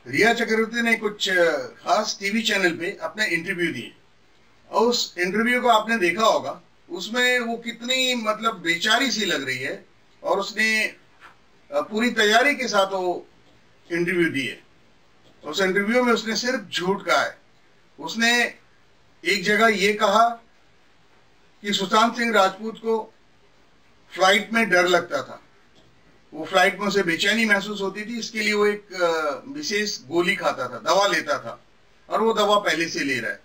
रिया चक्रवर्ती ने कुछ खास टीवी चैनल पे अपने इंटरव्यू दिए और उस इंटरव्यू को आपने देखा होगा। उसमें वो कितनी मतलब बेचारी सी लग रही है और उसने पूरी तैयारी के साथ वो इंटरव्यू दी है। उस इंटरव्यू में उसने सिर्फ झूठ कहा है। उसने एक जगह ये कहा कि सुशांत सिंह राजपूत को फ्लाइट में डर लगता था, वो फ्लाइट में उसे बेचैनी महसूस होती थी, इसके लिए वो एक विशेष गोली खाता था, दवा लेता था और वो दवा पहले से ले रहा है,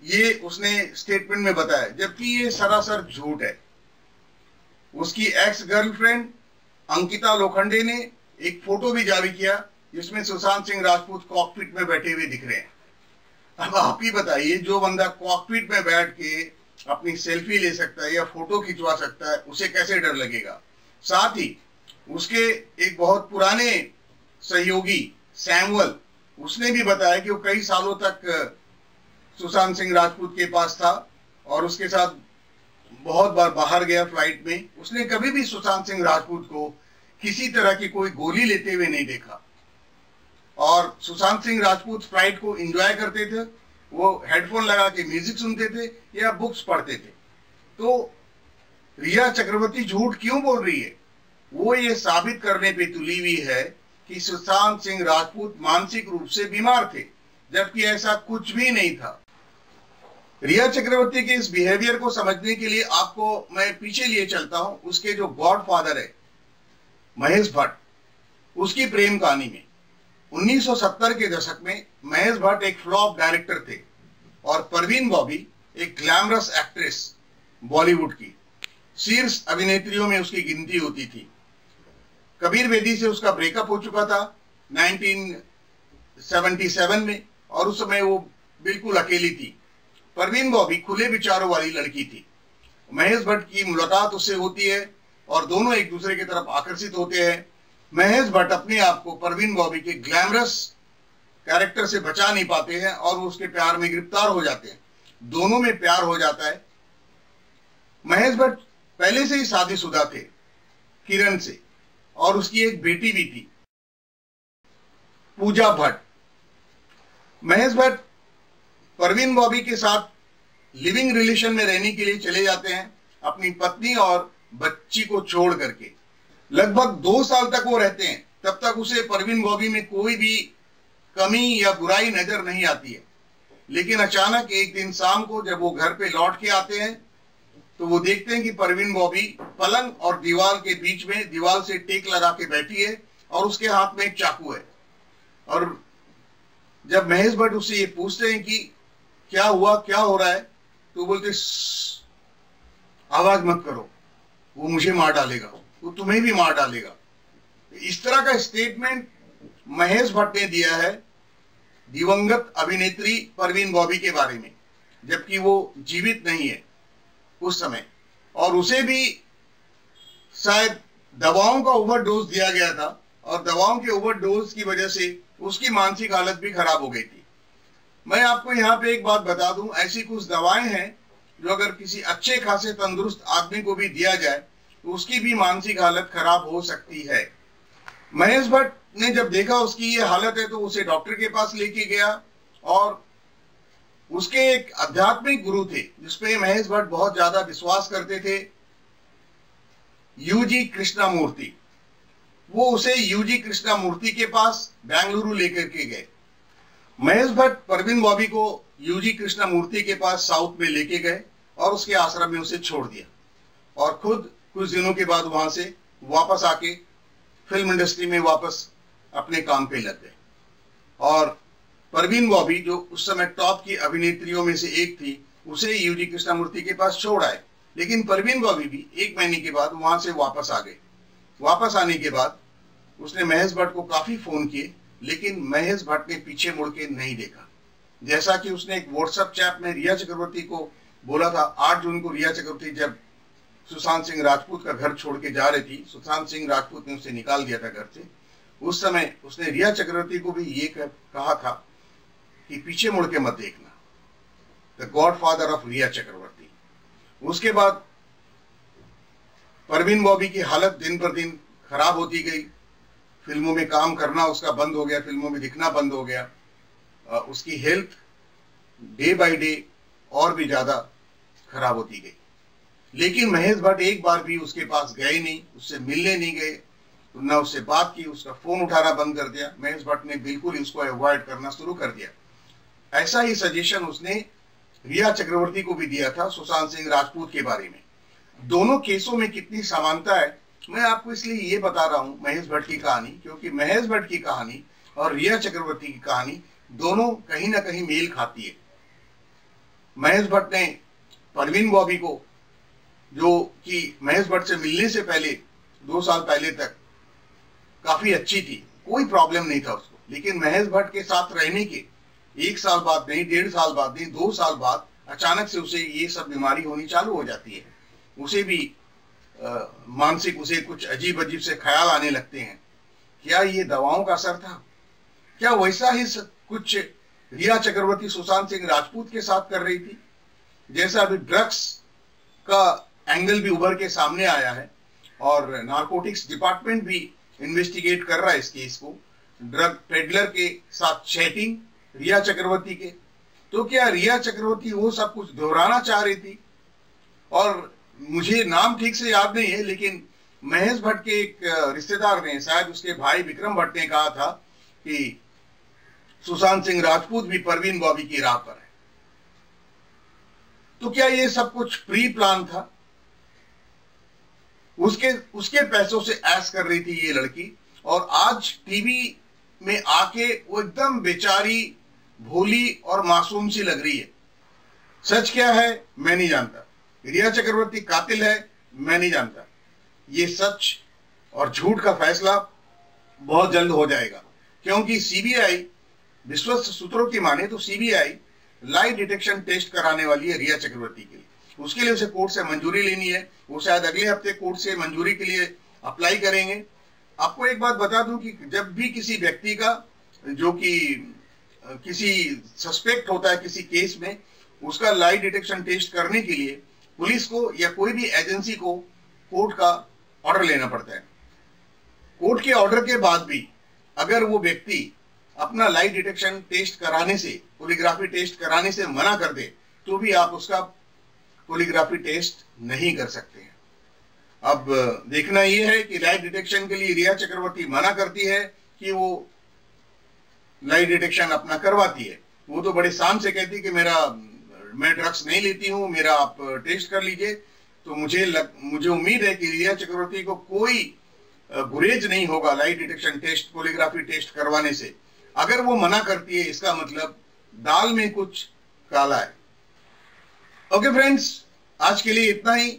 ये उसने स्टेटमेंट में बताया, जबकि ये सरासर झूठ है। उसकी एक्स गर्लफ्रेंड अंकिता लोखंडे ने एक फोटो भी जारी किया जिसमें सुशांत सिंह राजपूत कॉकपिट में बैठे हुए दिख रहे हैं। अब आप ही बताइए, जो बंदा कॉकपिट में बैठ के अपनी सेल्फी ले सकता है या फोटो खिंचवा सकता है, उसे कैसे डर लगेगा। साथ ही उसके एक बहुत पुराने सहयोगी सैमुअल, उसने भी बताया कि वो कई सालों तक सुशांत सिंह राजपूत के पास था और उसके साथ बहुत बार बाहर गया फ्लाइट में। उसने कभी भी सुशांत सिंह राजपूत को किसी तरह की कोई गोली लेते हुए नहीं देखा और सुशांत सिंह राजपूत फ्लाइट को एंजॉय करते थे, वो हेडफोन लगा के म्यूजिक सुनते थे या बुक्स पढ़ते थे। तो रिया चक्रवर्ती झूठ क्यों बोल रही है? वो ये साबित करने पे तुली हुई है कि सुशांत सिंह राजपूत मानसिक रूप से बीमार थे, जबकि ऐसा कुछ भी नहीं था। रिया चक्रवर्ती के इस बिहेवियर को समझने के लिए आपको मैं पीछे लिए चलता हूं, उसके जो गॉडफादर है महेश भट्ट, उसकी प्रेम कहानी में। 1970 के दशक में महेश भट्ट एक फ्लॉप डायरेक्टर थे और परवीन बॉबी एक ग्लैमरस एक्ट्रेस, बॉलीवुड की शीर्ष अभिनेत्रियों में उसकी गिनती होती थी। कबीर बेदी से उसका ब्रेकअप हो चुका था 1977 में और उस समय वो बिल्कुल अकेली थी। परवीन बॉबी खुले विचारों वाली लड़की थी। महेश भट्ट की मुलाकात उससे होती है और दोनों एक दूसरे की तरफ आकर्षित होते हैं। महेश भट्ट अपने आप को परवीन बॉबी के ग्लैमरस कैरेक्टर से बचा नहीं पाते हैं और उसके प्यार में गिरफ्तार हो जाते हैं। दोनों में प्यार हो जाता है। महेश भट्ट पहले से ही शादीशुदा थे किरण से और उसकी एक बेटी भी थी, पूजा भट्ट। महेश भट्ट परवीन बॉबी के साथ लिविंग रिलेशन में रहने के लिए चले जाते हैं अपनी पत्नी और बच्ची को छोड़ करके। लगभग 2 साल तक वो रहते हैं, तब तक उसे परवीन बॉबी में कोई भी कमी या बुराई नजर नहीं आती है। लेकिन अचानक एक दिन शाम को जब वो घर पे लौट के आते हैं तो वो देखते हैं कि परवीन बॉबी पलंग और दीवार के बीच में दीवार से टेक लगा के बैठी है और उसके हाथ में एक चाकू है। और जब महेश भट्ट उससे ये पूछते हैं कि क्या हुआ, क्या हो रहा है, तो बोलते आवाज मत करो, वो मुझे मार डालेगा, वो तुम्हें भी मार डालेगा। इस तरह का स्टेटमेंट महेश भट्ट ने दिया है दिवंगत अभिनेत्री परवीन बॉबी के बारे में, जबकि वो जीवित नहीं है उस समय। और उसे भी शायद दवाओं का ओवरडोज दिया गया था और दवाओं के ओवरडोज की वजह से उसकी मानसिक हालत भी खराब हो गई थी। मैं आपको यहाँ पे एक बात बता दूं, ऐसी कुछ दवाएं हैं जो अगर किसी अच्छे खासे तंदुरुस्त आदमी को भी दिया जाए तो उसकी भी मानसिक हालत खराब हो सकती है। महेश भट्ट ने जब देखा उसकी ये हालत है तो उसे डॉक्टर के पास लेके गया और उसके एक आध्यात्मिक गुरु थे जिसपे महेश भट्ट बहुत ज्यादा विश्वास करते थे, यूजी कृष्णमूर्ति। वो उसे यूजी कृष्णमूर्ति के पास बेंगलुरु लेकर के गए। महेश भट्ट परवीन बॉबी को यूजी कृष्णमूर्ति के पास साउथ में लेके गए और उसके आश्रम में उसे छोड़ दिया और खुद कुछ दिनों के बाद वहां से वापस आके फिल्म इंडस्ट्री में वापस अपने काम पे लग गए। और परवीन बॉबी जो उस समय टॉप की अभिनेत्रियों में से एक थी, उसे यूजी कृष्णमूर्ति के पास छोड़ आए। लेकिन परवीन बॉबी भी 1 महीने के बाद वहां से वापस आ गए। वापस आने के बाद उसने महेश भट्ट को काफी फोन किए, लेकिन महेश भट्ट ने पीछे मुड़ के नहीं देखा। जैसा कि उसने एक व्हाट्सएप चैट में रिया चक्रवर्ती को बोला था, 8 जून को रिया चक्रवर्ती जब सुशांत सिंह राजपूत का घर छोड़ के जा रही थी, सुशांत सिंह राजपूत ने उसे निकाल दिया था घर से। उस समय उसने रिया चक्रवर्ती को भी ये कहा था कि पीछे मुड़ के मत देखना, द गॉडफादर ऑफ रिया चक्रवर्ती। उसके बाद परवीन बॉबी की हालत दिन पर दिन खराब होती गई। फिल्मों में काम करना उसका बंद हो गया, फिल्मों में दिखना बंद हो गया, उसकी हेल्थ डे बाय डे और भी ज्यादा खराब होती गई। लेकिन महेश भट्ट एक बार भी उसके पास गए नहीं, उससे मिलने नहीं गए, न उससे बात की, उसका फोन उठाना बंद कर दिया। महेश भट्ट ने बिल्कुल इसको अवॉइड करना शुरू कर दिया। ऐसा ही सजेशन उसने रिया चक्रवर्ती को भी दिया था सुशांत सिंह राजपूत के बारे में। दोनों केसों में कितनी समानता है मैं आपको इसलिए ये बता रहा हूं, महेश भट्ट की कहानी, क्योंकि महेश भट्ट की कहानी और रिया चक्रवर्ती की कहानी दोनों कहीं ना कहीं मेल खाती है। महेश भट्ट ने परवीन बॉबी को, जो कि महेश भट्ट से मिलने से पहले 2 साल पहले तक काफी अच्छी थी, कोई प्रॉब्लम नहीं था उसको, लेकिन महेश भट्ट के साथ रहने के 1 साल बाद नहीं, 1.5 साल बाद नहीं, 2 साल बाद अचानक से उसे ये सब बीमारी होनी चालू हो जाती है। उसे भी मानसिक, उसे कुछ अजीब अजीब से ख्याल आने लगते हैं। क्या ये दवाओं का असर था? क्या वैसा ही कुछ रिया चक्रवर्ती सुशांत सिंह राजपूत के साथ कर रही थी, जैसा अभी ड्रग्स का एंगल भी उभर के सामने आया है और नारकोटिक्स डिपार्टमेंट भी इन्वेस्टिगेट कर रहा है इस केस को। ड्रग पेडलर के साथ चैटिंग रिया चक्रवर्ती के, तो क्या रिया चक्रवर्ती वो सब कुछ दोहराना चाह रही थी? और मुझे नाम ठीक से याद नहीं है, लेकिन महेश भट्ट के एक रिश्तेदार ने, शायद उसके भाई विक्रम भट्ट ने कहा था कि सुशांत सिंह राजपूत भी परवीन बॉबी की राह पर है। तो क्या ये सब कुछ प्री प्लान था? उसके पैसों से ऐश कर रही थी ये लड़की, और आज टीवी में आके वो एकदम बेचारी, भोली और मासूम सी लग रही है। सच क्या है मैं नहीं जानता, रिया चक्रवर्ती कातिल है मैं नहीं जानता। ये सच और झूठ का फैसला बहुत जल्द हो जाएगा, क्योंकि सीबीआई, विश्वस्त सूत्रों की माने तो सीबीआई लाई डिटेक्शन टेस्ट कराने वाली है रिया चक्रवर्ती के लिए। उसके लिए उसे कोर्ट से मंजूरी लेनी है। वो शायद अगले हफ्ते कोर्ट से मंजूरी के लिए अप्लाई करेंगे। आपको एक बात बता दूं कि जब भी किसी व्यक्ति का, जो कि किसी सस्पेक्ट होता है किसी केस में, उसका लाई डिटेक्शन टेस्ट करने के लिए पुलिस को या कोई भी एजेंसी को कोर्ट का ऑर्डर लेना पड़ता है। कोर्ट के ऑर्डर के बाद भी अगर वो व्यक्ति अपना लाई डिटेक्शन टेस्ट कराने से, पॉलीग्राफी टेस्ट कराने से मना कर दे, तो भी आप उसका पॉलीग्राफी टेस्ट नहीं कर सकते हैं। अब देखना यह है कि लाई डिटेक्शन के लिए रिया चक्रवर्ती मना करती है कि वो लाई डिटेक्शन अपना करवाती है। वो तो बड़े शान से कहती कि मैं ड्रग्स नहीं लेती हूं, मेरा आप टेस्ट कर लीजिए। तो मुझे उम्मीद है कि रिया चक्रवर्ती को कोई गुरेज नहीं होगा लाई डिटेक्शन टेस्ट, पॉलीग्राफी टेस्ट करवाने से। अगर वो मना करती है, इसका मतलब दाल में कुछ काला है। ओके फ्रेंड्स, आज के लिए इतना ही।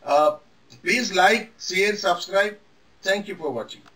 Please like, share, subscribe. Thank you for watching.